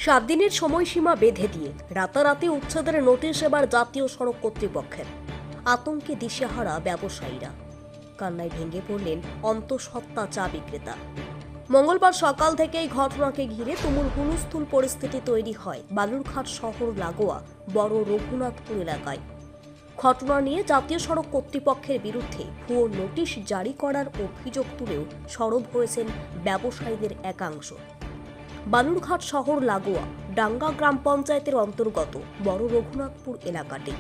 7 দিনের সময়সীমা বেঁধে দিয়ে রাতারাতি উচ্ছেদের নোটিশ এবার জাতীয় সড়ক কর্তৃপক্ষের। আতঙ্কে দিশেহারা ব্যবসায়ীরা, কান্নায় ভেঙে পড়লেন অন্তঃসত্ত্বা চা বিক্রেতা। মঙ্গলবার সকাল থেকেই ঘটনাকে ঘিরে তুমুল হুলস্থুল পরিস্থিতি তৈরি হয় বালুরঘাট শহর লাগোয়া বড় রঘুনাথপুর এলাকায়। ঘটনা নিয়ে জাতীয় সড়ক কর্তৃপক্ষের বিরুদ্ধে ভুয়ো নোটিশ জারি করার অভিযোগ তুলেও সরব হয়েছেন ব্যবসায়ীদের একাংশ। বালুরঘাট শহর লাগোয়া ডাঙ্গা গ্রাম পঞ্চায়েতের অন্তর্গত বড় রঘুনাথপুর এলাকাটি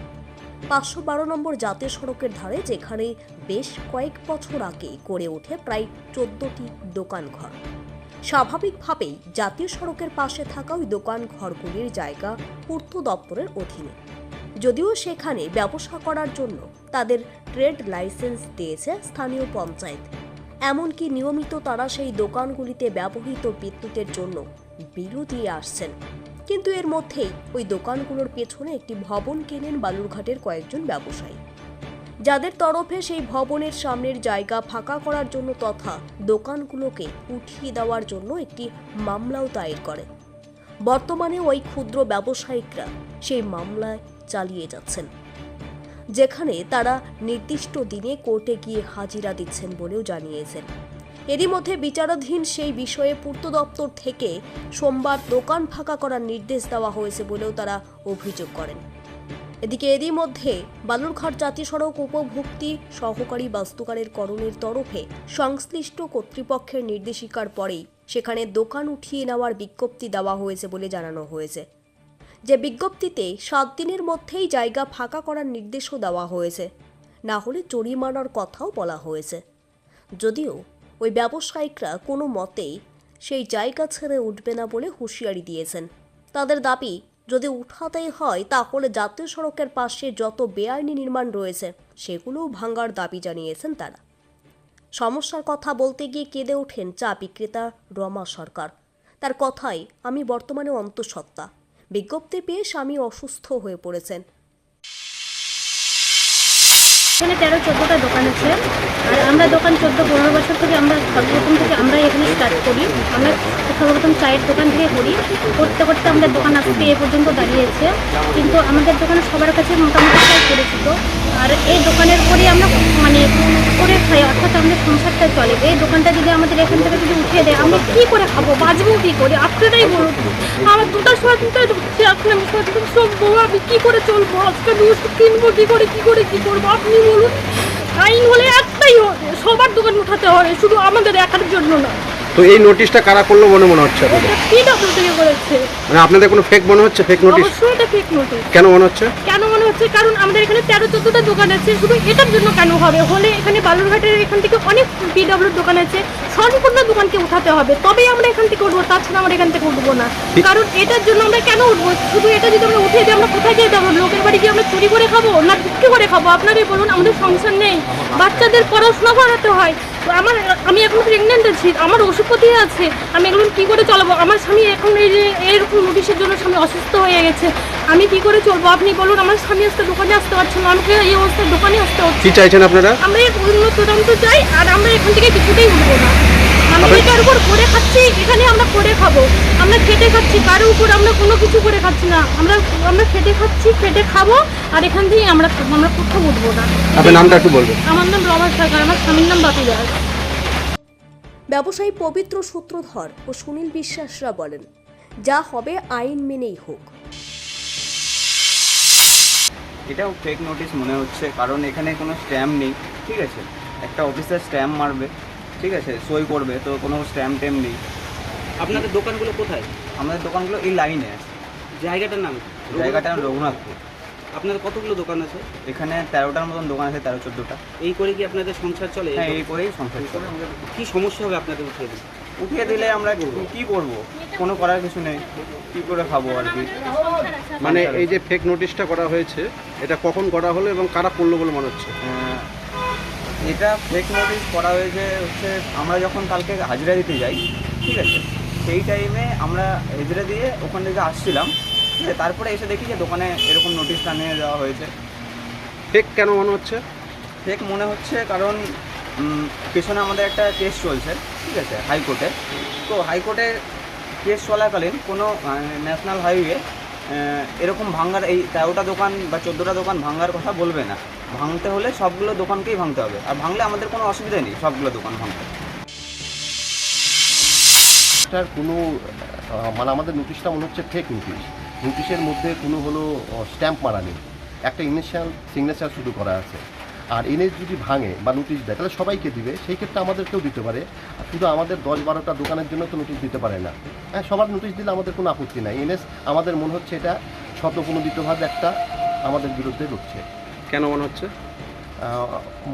512 নম্বর জাতীয় সড়কের ধারে, যেখানে বেশ কয়েক বছর আগে গড়ে ওঠে প্রায় 14টি দোকানঘর। স্বাভাবিকভাবেই জাতীয় সড়কের পাশে থাকা ওই দোকান ঘরগুলির জায়গা পূর্ত দপ্তরের অধীনে, যদিও সেখানে ব্যবসা করার জন্য তাদের ট্রেড লাইসেন্স দিয়েছে স্থানীয় পঞ্চায়েত। এমনকি নিয়মিত তারা সেই দোকানগুলিতে ব্যবহৃত বিদ্যুতের জন্য বিলও দিয়ে আসছেন। কিন্তু এর মধ্যেই ওই দোকানগুলোর পেছনে একটি ভবন কেনেন বালুরঘাটের কয়েকজন ব্যবসায়ী, যাদের তরফে সেই ভবনের সামনের জায়গা ফাঁকা করার জন্য তথা দোকানগুলোকে উঠিয়ে দেওয়ার জন্য একটি মামলাও দায়ের করে। বর্তমানে ওই ক্ষুদ্র ব্যবসায়িকরা সেই মামলায় চালিয়ে যাচ্ছেন, যেখানে তারা নির্দিষ্ট দিনে কোর্টে গিয়ে হাজিরা দিচ্ছেন বলেও জানিয়েছেন। এরই মধ্যে বিচারাধীন সেই বিষয়ে পূর্ত দপ্তর থেকে সোমবার দোকান ফাঁকা করার নির্দেশ দেওয়া হয়েছে বলেও তারা অভিযোগ করেন। এদিকে এরই মধ্যে বালুরঘাট জাতীয় সড়ক উপভোক্তি সহকারী বাস্তুকারের করণের তরফে সংশ্লিষ্ট কর্তৃপক্ষের নির্দেশিকার পরেই সেখানে দোকান উঠিয়ে নেওয়ার বিজ্ঞপ্তি দেওয়া হয়েছে বলে জানানো হয়েছে। যে বিজ্ঞপ্তিতে 7 দিনের মধ্যেই জায়গা ফাঁকা করার নির্দেশও দেওয়া হয়েছে, না হলে জরিমানার কথাও বলা হয়েছে। যদিও ওই ব্যবসায়িকরা কোনো মতেই সেই জায়গা ছেড়ে উঠবে না বলে হুঁশিয়ারি দিয়েছেন। তাদের দাবি, যদি উঠাতে হয় তাহলে জাতীয় সড়কের পাশে যত বেআইনি নির্মাণ রয়েছে সেগুলোও ভাঙার দাবি জানিয়েছেন তারা। সমস্যার কথা বলতে গিয়ে কেঁদে ওঠেন চা বিক্রেতা রমা সরকার। তার কথায়, আমি বর্তমানে অন্তঃসত্ত্বা, বিজ্ঞপ্তি পেয়ে স্বামী অসুস্থ হয়ে পড়েছেন। এখানে 13-14টা দোকান আছে, আর আমরা দোকান 14-15 বছর থেকে আমরা সর্বপ্রথম থেকে আমরা এখানে স্টার্ট করি। আমরা সর্বপ্রথম চায়ের দোকান থেকে করি, করতে করতে আমাদের দোকান আজকে এ পর্যন্ত দাঁড়িয়েছে। কিন্তু আমাদের দোকানে সবার কাছে মোটামুটি প্রায় পরিচিত, আর এই দোকানের পরেই আমরা করে খাই, অর্থাৎ আমাদের সংসারটা চলে। এই দোকানটা যদি আমাদের এখান থেকে যদি উঠিয়ে দেয়, আমরা কী করে খাবো, বাঁচবো কী করে? আপনারাই বলুন। আমার 2টার সময় 2টায় ঢুকছি, এখন আমি সব বউ, আমি কী করে চলবো? আজকে দুধ কিনবো কী করে, কী করবো আপনি বলুন। আইন হলে একটাই হবে, সবার দোকান উঠাতে হবে, শুধু আমাদের একার জন্য না। তো এই নোটিশটা কারা করলো মনে হচ্ছে আপনাদের? PW থেকে করেছে। মানে আপনাদের কোনো ফেক মনে হচ্ছে? Fake notice? অবশ্যই এটা ফেক নোটিশ। কেন মনে হচ্ছে? কারণ আমাদের এখানে 13-14টা দোকান আছে, শুধু এটার জন্য কেন হবে? হলে এখানে বালুরঘাটের এখান থেকে অনেক PW দোকান আছে, সম্পূর্ণ দোকানকে উঠাতে হবে, তবেই আমরা এখান থেকে উঠবো, তাছাড়া আমরা এখান থেকে উঠবো না। কারণ এটার জন্য আমরা কেন উঠবো? শুধু এটা যদি আমরা উঠিয়ে দিই, আমরা কোথায় গিয়ে যাবো? লোকের বাড়ি গিয়ে আমরা চুরি করে খাবো না বিক্রি করে খাবো? আপনারাই বলুন। আমাদের সংসার নেই, বাচ্চাদের পড়াশোনা করাতে হয়। আমি এখন প্রেগনেন্ট আছি, আমার ওষুধপতি আছে, আমি এগুলো কী করে চলাবো? আমার স্বামী এখন এই যে এরকম নোটিশের জন্য স্বামী অসুস্থ হয়ে গেছে, আমি কি করে চলবো? আপনি বলুন। আমার স্বামী আসতে দোকানে আসতে পারছে না, আমাকে এই অবস্থায় দোকানে আসতে হচ্ছে। কি চাইছেন আপনারা? আমরা এই উন্নত তদন্ত চাই, আর আমরা এখান থেকে কিছুতেই উঠবো না। আমরা এটার উপর করে খাচ্ছি, এখানে আমরা করে খাবো, আমরা খেটে খাচ্ছি, কারোর উপর আমরা কোনো কিছু করে খাচ্ছি না। আমরা খেটে খাচ্ছি, খেটে খাবো, আর এখান থেকে আমরা কোথাও উঠবো না। আপনার নামটা একটু বলবেন? আমার নাম রমা সরকার, আমার স্বামীর নাম বাপি দাস। ব্যবসায়ী পবিত্র সূত্রধর ও সুনীল বিশ্বাসরা বলেন, যা হবে আইন মেনেই হোক। এটাও ফেক নোটিশ মনে হচ্ছে, কারণ এখানে কোনো স্ট্যাম্প নেই। ঠিক আছে, একটা অফিসার স্ট্যাম্প মারবে, ঠিক আছে, সই করবে, তো কোনো স্ট্যাম্প নেই। আপনাদের দোকানগুলো কোথায়? আমাদের দোকানগুলো এই লাইনে আছে। জায়গাটার নাম? জায়গাটা রঘুনাথপুর। আপনাদের কতগুলো দোকান আছে? এখানে 13টার মতন দোকান আছে, 13-14টা। এই করে কি আপনাদের সংসার চলে? হ্যাঁ, এই করেই সংসার চলে। কি সমস্যা হবে আপনাদের উঠিয়ে দিলে? উঠিয়ে দিলে আমরা কি করব? কোনো করার কিছু নেই, কি করে খাবো আর কি। মানে এই যে ফেক নোটিশটা করা হয়েছে, এটা কখন করা হলো এবং কারা করলো বলে মনে হচ্ছে? এটা ফেক নোটিশ করা হয়েছে হচ্ছে আমরা যখন কালকে হাজিরা দিতে যাই, ঠিক আছে, সেই টাইমে আমরা হাজিরা দিয়ে ওখান থেকে আসছিলাম, ঠিক আছে, তারপরে এসে দেখি যে দোকানে এরকম নোটিশ টানিয়ে দেওয়া হয়েছে। ফেক কেন মনে হচ্ছে? ফেক মনে হচ্ছে কারণ পেছনে আমাদের একটা কেস চলছে, ঠিক আছে, হাইকোর্টে। তো হাইকোর্টে কেস চলাকালীন কোনো ন্যাশনাল হাইওয়ে এরকম ভাঙার এই 13টা দোকান বা 14টা দোকান ভাঙার কথা বলবে না। ভাঙতে হলে সবগুলো দোকানকেই ভাঙতে হবে, আর ভাঙলে আমাদের কোনো অসুবিধা নেই সবগুলো দোকান ভাঙতে। এটার কোনো মানে আমাদের নোটিশটা মনে হচ্ছে ফেক নোটিশ। নোটিশের মধ্যে কোনো হলো স্ট্যাম্প মারা নেই, একটা ইনিশিয়াল সিগনেচার শুধু করা আছে। আর এনএস যদি ভাঙে বা নোটিশ দেয় তাহলে সবাইকে দিবে, সেই ক্ষেত্রে আমাদেরকেও দিতে পারে। আর শুধু আমাদের 10-12টা দোকানের জন্য তো নোটিশ দিতে পারে না। হ্যাঁ, সবার নোটিশ দিলে আমাদের কোনো আপত্তি নাই। এনএস আমাদের মনে হচ্ছে এটা স্বতঃপ্রণোদিতভাবে একটা আমাদের বিরুদ্ধে রুখছে। কেন মনে হচ্ছে?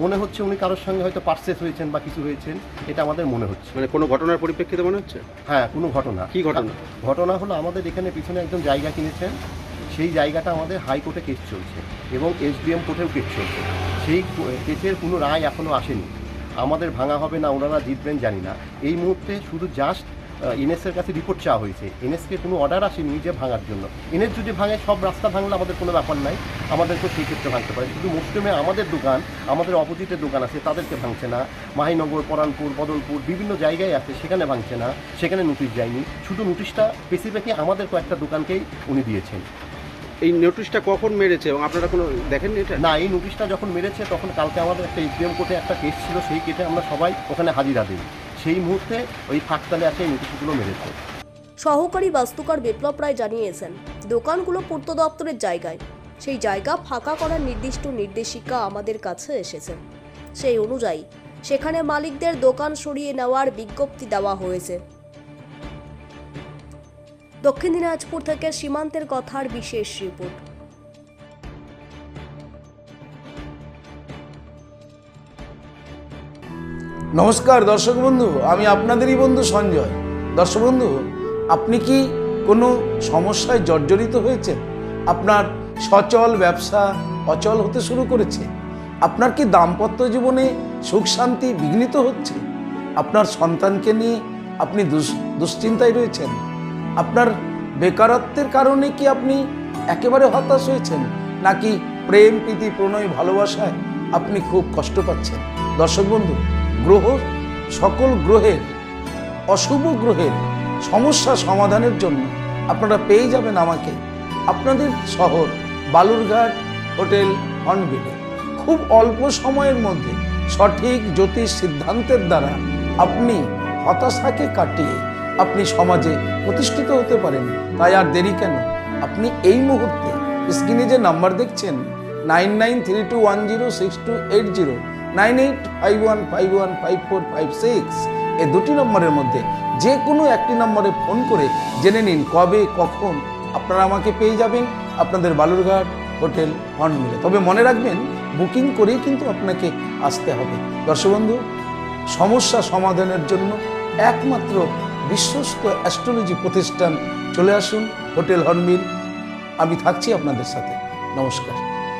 মনে হচ্ছে উনি কারোর সঙ্গে হয়তো পারচেস হয়েছেন বা কিছু হয়েছেন, এটা আমাদের মনে হচ্ছে। মানে কোনো ঘটনার পরিপ্রেক্ষিতে মনে হচ্ছে? হ্যাঁ, কোনো ঘটনা। কি ঘটনা? ঘটনা হলো আমাদের এখানে পিছনে একজন জায়গা কিনেছেন, সেই জায়গাটা আমাদের হাইকোর্টে কেস চলছে এবং এসডিএম কোর্টেও কেস চলছে। সেই কেসের কোনো রায় এখনও আসেনি। আমাদের ভাঙা হবে না ওনারা জিতবেন জানি না। এই মুহূর্তে শুধু জাস্ট এনএসের কাছে রিপোর্ট চাওয়া হয়েছে, এনএসকে কোনো অর্ডার আসেনি যে ভাঙার জন্য। এনএস যদি ভাঙে, সব রাস্তা ভাঙলে আমাদের কোনো ব্যাপার নাই, আমাদেরকেও সেই ক্ষেত্রে ভাঙতে পারে। শুধু মুসলিমে আমাদের দোকান, আমাদের অপোজিটের দোকান আছে, তাদেরকে ভাঙছে না। মাহিনগর, পরানপুর, বদলপুর বিভিন্ন জায়গায় আছে, সেখানে ভাঙছে না, সেখানে নোটিশ যায়নি। শুধু নোটিশটা স্পেসিফিকলি আমাদের কয়েকটা দোকানকেই উনি দিয়েছেন। এই নোটিশটা কখন মেরেছে এবং আপনারা কোনো দেখেননি এটা? না, এই নোটিশটা যখন মেরেছে তখন কালকে আমাদের একটা এসডিএম কোর্টে একটা কেস ছিল, সেই কেসে আমরা সবাই ওখানে হাজিরা দিই। সেই মুহূর্তে ওই ফাঁকতালে আসে এই নোটিশগুলো মেরেছে। সহকারী বাস্তুকার বিপ্লব রায় জানিয়েছেন, দোকানগুলো পূর্ত দপ্তরের জায়গায়, সেই জায়গা ফাঁকা করার নির্দিষ্ট নির্দেশিকা আমাদের কাছে এসেছে। সেই অনুযায়ী সেখানে মালিকদের দোকান সরিয়ে নেওয়ার বিজ্ঞপ্তি দেওয়া হয়েছে। দক্ষিণ দিনাজপুর থেকে সীমান্তের কথার বিশেষ রিপোর্ট। নমস্কার দর্শক বন্ধু, আমি আপনাদেরই বন্ধু সঞ্জয়। দর্শক বন্ধু, আপনি কি কোনো সমস্যায় জর্জরিত হয়েছেন? আপনার সচল ব্যবসা অচল হতে শুরু করেছে? আপনার কি দাম্পত্য জীবনে সুখ শান্তি বিঘ্নিত হচ্ছে? আপনার সন্তানকে নিয়ে আপনি দুশ্চিন্তায় রয়েছেন? আপনার বেকারত্বের কারণে কি আপনি একেবারে হতাশ হয়েছেন? নাকি প্রেম, প্রীতি, প্রণয়, ভালোবাসায় আপনি খুব কষ্ট পাচ্ছেন? দর্শক বন্ধু, সকল গ্রহের, অশুভ গ্রহের সমস্যা সমাধানের জন্য আপনারা পেয়ে যাবেন আমাকে আপনাদের শহর বালুরঘাট হোটেল হর্নবিলে। খুব অল্প সময়ের মধ্যে সঠিক জ্যোতিষ সিদ্ধান্তের দ্বারা আপনি হতাশাকে কাটিয়ে আপনি সমাজে প্রতিষ্ঠিত হতে পারেন। তাই আর দেরি কেন? আপনি এই মুহূর্তে স্ক্রিনে যে নাম্বার দেখছেন 9932106280, 9851515456, এই দুটি নম্বরের মধ্যে যে কোনো একটি নম্বরে ফোন করে জেনে নিন কবে কখন আপনারা আমাকে পেয়ে যাবেন আপনাদের বালুরঘাট হোটেল হর্নবিলে। তবে মনে রাখবেন, বুকিং করেই কিন্তু আপনাকে আসতে হবে। দর্শক বন্ধু, সমস্যা সমাধানের জন্য একমাত্র বিশ্বস্ত অ্যাস্ট্রোলজি প্রতিষ্ঠান চলে আসুন হোটেল হর্নবিল। আমি থাকছি আপনাদের সাথে। নমস্কার।